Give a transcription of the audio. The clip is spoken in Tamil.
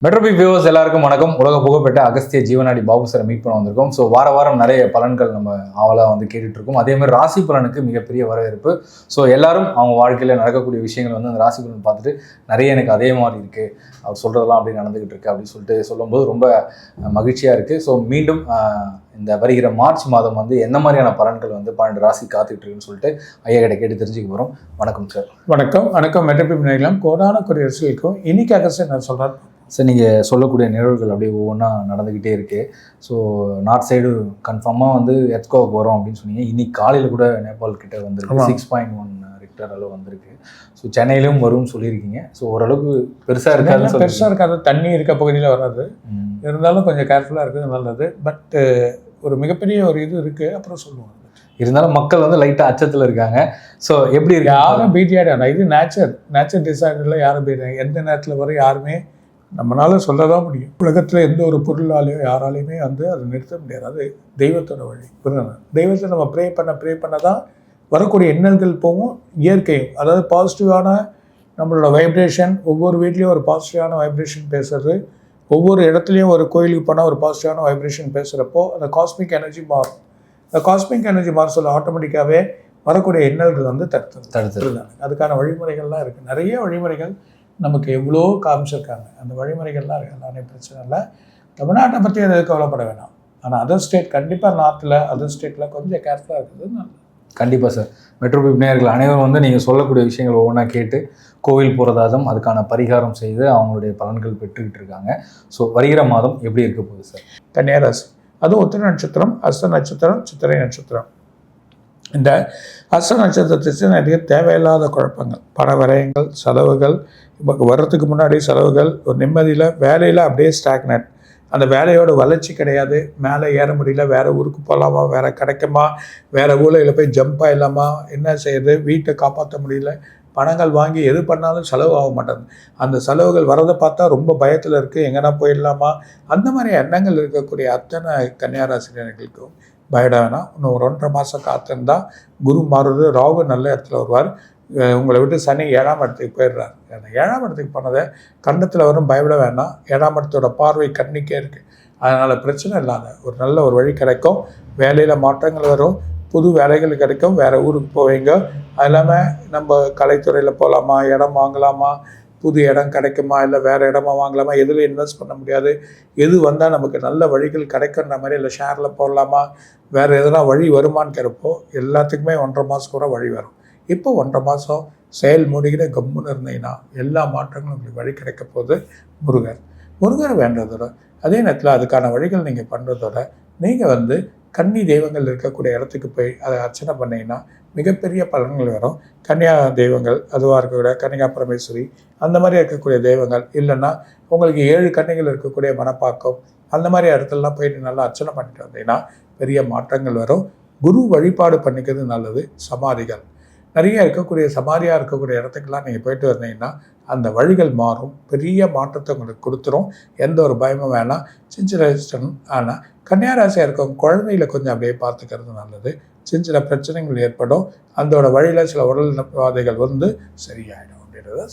மெட்ரோபிக் வியூவர்ஸ் எல்லாருக்கும் வணக்கம். உலக புகழ்பெற்ற அகஸ்திய ஜீவனாடி பாபு சாரை மீட் பண்ண வந்திருக்கோம். ஸோ வாரம் நிறைய பலன்கள் நம்ம ஆவலாக கேட்டுட்டு இருக்கோம். அதே மாதிரி ராசி பலனுக்கு மிகப்பெரிய வரவேற்பு. ஸோ எல்லாரும் அவங்க வாழ்க்கையில் நடக்கக்கூடிய விஷயங்கள் அந்த ராசி பலன் பார்த்துட்டு நிறைய எனக்கு அதே மாதிரி இருக்குது, அவர் சொல்கிறதெல்லாம் அப்படி நடந்துகிட்டு இருக்கு அப்படின்னு சொல்லிட்டு சொல்லும்போது ரொம்ப மகிழ்ச்சியாக இருக்குது. ஸோ மீண்டும் இந்த வருகிற மார்ச் மாதம் என்ன மாதிரியான பலன்கள் 12 ராசி காத்துக்கிட்டு இருக்குன்னு சொல்லிட்டு ஐயா கிட்ட கேட்டு தெரிஞ்சுக்க போகிறோம். வணக்கம் சார். வணக்கம். மெட்ரோபிக் நேயர்களும் கோடான கொடி ரசிகர்களுக்கும் இன்னைக்கு அகஸ்தியன் நான் சொல்கிறேன் சார், நீங்கள் சொல்லக்கூடிய நிகழ்வுகள் அப்படியே ஒவ்வொன்றா நடந்துக்கிட்டே இருக்குது. ஸோ நார்த் சைடு கன்ஃபார்மாக எர்த்குவேக் போகிறோம் அப்படின்னு சொன்னீங்க. இன்னைக்கு காலையில் கூட நேபாள் கிட்ட வந்திருக்கு, 6.1 ரிக்டர் அளவு வந்திருக்கு. ஸோ சென்னையிலும் வரும்னு சொல்லியிருக்கீங்க. ஸோ ஓரளவுக்கு பெருசாக இருக்காது, தண்ணி இருக்க பகுதியில் வராது. இருந்தாலும் கொஞ்சம் கேர்ஃபுல்லாக இருக்குது, நல்லது. பட் ஒரு மிகப்பெரிய ஒரு இது இருக்குது, அப்புறம் சொல்லுவாங்க. இருந்தாலும் மக்கள் லைட்டாக அச்சத்தில் இருக்காங்க. ஸோ எப்படி இருக்கு? யாரும் பீதியாடாங்க. இது நேச்சர் டிசாஸ்டரில் யாரும் பீதியாங்க. எந்த நேரத்தில் வர யாருமே நம்மளால சொல்லதான் முடியும். உலகத்தில் எந்த ஒரு பொருளாலேயோ யாராலையுமே அதை நிறுத்த முடியாது. அது தெய்வத்தோட வழி. தெய்வத்தை நம்ம ப்ரே பண்ண தான் வரக்கூடிய எண்ணங்கள் போகும். இயற்கையும், அதாவது பாசிட்டிவான நம்மளோட வைப்ரேஷன், ஒவ்வொரு வீட்லேயும் ஒரு பாசிட்டிவான வைப்ரேஷன் பேசுறது, ஒவ்வொரு இடத்துலையும் ஒரு கோயிலுக்கு போனால் ஒரு பாசிட்டிவான வைப்ரேஷன் பேசுகிறப்போ அந்த காஸ்மிக் எனர்ஜி மாறும். அந்த காஸ்மிக் எனர்ஜி மாற சொல்ல ஆட்டோமேட்டிக்காகவே வரக்கூடிய எண்ணங்கள் தடுத்துருந்தாங்க. அதுக்கான வழிமுறைகள்லாம் இருக்குது. நிறைய வழிமுறைகள் நமக்கு எவ்வளோ காமிச்சிருக்காங்க. அந்த வழிமுறைகள்லாம் இருக்குது, எல்லாமே பிரச்சனை இல்லை. தமிழ்நாட்டை பற்றி அதை கவலைப்பட வேணாம். ஆனால் அதர் ஸ்டேட், கண்டிப்பாக நார்த்தில் அதர் ஸ்டேட்டில் கொஞ்சம் கேர்ஃபுல்லாக இருக்குது, நல்லது. கண்டிப்பாக சார். மெட்ரோபிக் நேயர்கள் அனைவரும் நீங்கள் சொல்லக்கூடிய விஷயங்கள் ஒவ்வொன்றா கேட்டு கோவில் போகிறதாதும் அதுக்கான பரிகாரம் செய்து அவங்களுடைய பலன்கள் பெற்றுக்கிட்டு இருக்காங்க. ஸோ வருகிற மாதம் எப்படி இருக்க போகுது சார்? கன்னியாராசி, அதுவும் உத்திர நட்சத்திரம், அஸ்த நட்சத்திரம், சித்திரை நட்சத்திரம். இந்த அஸ்த நட்சத்திரத்துக்கு நிறைய தேவையில்லாத குழப்பங்கள், பண விரயங்கள், செலவுகள், இப்போ வர்றதுக்கு முன்னாடி செலவுகள், ஒரு நிம்மதியில் வேலையில் அப்படியே ஸ்டாக்னட், அந்த வேலையோட வளர்ச்சி கிடையாது, மேலே ஏற முடியல, வேறு ஊருக்கு போகலாமா, வேறு கிடைக்குமா, வேறு ஊரில் போய் ஜம்ப் ஆகிடலாமா, என்ன செய்யுது, வீட்டை காப்பாற்ற முடியல, பணங்கள் வாங்கி எது பண்ணாலும் செலவு ஆக மாட்டேங்குது. அந்த செலவுகள் வரதை பார்த்தா ரொம்ப பயத்தில் இருக்குது, எங்கன்னா போயிடலாமா, அந்த மாதிரி எண்ணங்கள் இருக்கக்கூடிய அத்தனை கன்னியாராசினியர்களுக்கும் பயப்பட வேணாம். இன்னும் ஒரு 1.5 மாதம் காத்திருந்தா குரு மாறுறது, ராகு நல்ல இடத்துல வருவார். உங்களை விட்டு சனி 7ஆம் இடத்துக்கு போயிடுறாரு. அந்த 7ஆம் இடத்துக்கு போனதை கண்ணத்தில் வரும், பயப்பட வேண்டாம். 7ஆம் இடத்தோட பார்வை கண்ணிக்கே இருக்குது. அதனால் பிரச்சனை இல்லாத ஒரு நல்ல ஒரு வழி கிடைக்கும். வேலையில் மாற்றங்கள் வரும், புது வேலைகள் கிடைக்கும், வேறு ஊருக்கு போவீங்க. அது இல்லாமல் நம்ம கலைத்துறையில் போகலாமா, இடம் வாங்கலாமா, புது இடம் கிடைக்குமா, இல்லை வேறு இடமா வாங்கலாமா, எதில் இன்வெஸ்ட் பண்ண முடியாது, எது வந்தால் நமக்கு நல்ல வழிகள் கிடைக்குன்ற மாதிரி, இல்லை ஷேரில் போடலாமா, வேறு எதனா வழி வருமானு கேட்போ எல்லாத்துக்குமே 1.5 மாதம் கூட வழி வரும். இப்போ 1.5 மாதம் செயல் மூடிக்கிற கம்முன்னு இருந்தீங்கன்னா எல்லா மாற்றங்களும் உங்களுக்கு வழி கிடைக்க போது. முருகர் வேண்டதோட அதே நேரத்தில் அதுக்கான வழிகள் நீங்கள் பண்ணுறதோட நீங்கள் கன்னி தெய்வங்கள் இருக்கக்கூடிய இடத்துக்கு போய் அதை அர்ச்சனை பண்ணிங்கன்னா மிகப்பெரிய பலன்கள் வரும். கன்னியா தெய்வங்கள் அதுவாக இருக்கக்கூடிய கன்னிகா பரமேஸ்வரி, அந்த மாதிரி இருக்கக்கூடிய தெய்வங்கள், இல்லைன்னா உங்களுக்கு 7 கன்னிகள் இருக்கக்கூடிய மனப்பாக்கம், அந்த மாதிரி இடத்துலலாம் போயிட்டு நல்லா அர்ச்சனை பண்ணிட்டு வந்தீங்கன்னா பெரிய மாற்றங்கள் வரும். குரு வழிபாடு பண்ணிக்கிறது நல்லது. சமாதிகள் நிறைய இருக்கக்கூடிய சமாதியாக இருக்கக்கூடிய இடத்துக்கெல்லாம் நீங்கள் போயிட்டு வந்தீங்கன்னா அந்த வழிகள் மாறும், பெரிய மாற்றத்தை உங்களுக்கு கொடுத்துரும். எந்த ஒரு பயமும் வேணாம். சின்ன ஆனால் கன்னியாராசியாக இருக்கவங்க குழந்தைகளை கொஞ்சம் அப்படியே பார்த்துக்கிறது நல்லது. சின்ன பிரச்சனைகள் ஏற்படும், அதோட வழியில் சில உடல் பாதைகள் சரியாயிடும் அப்படின்றத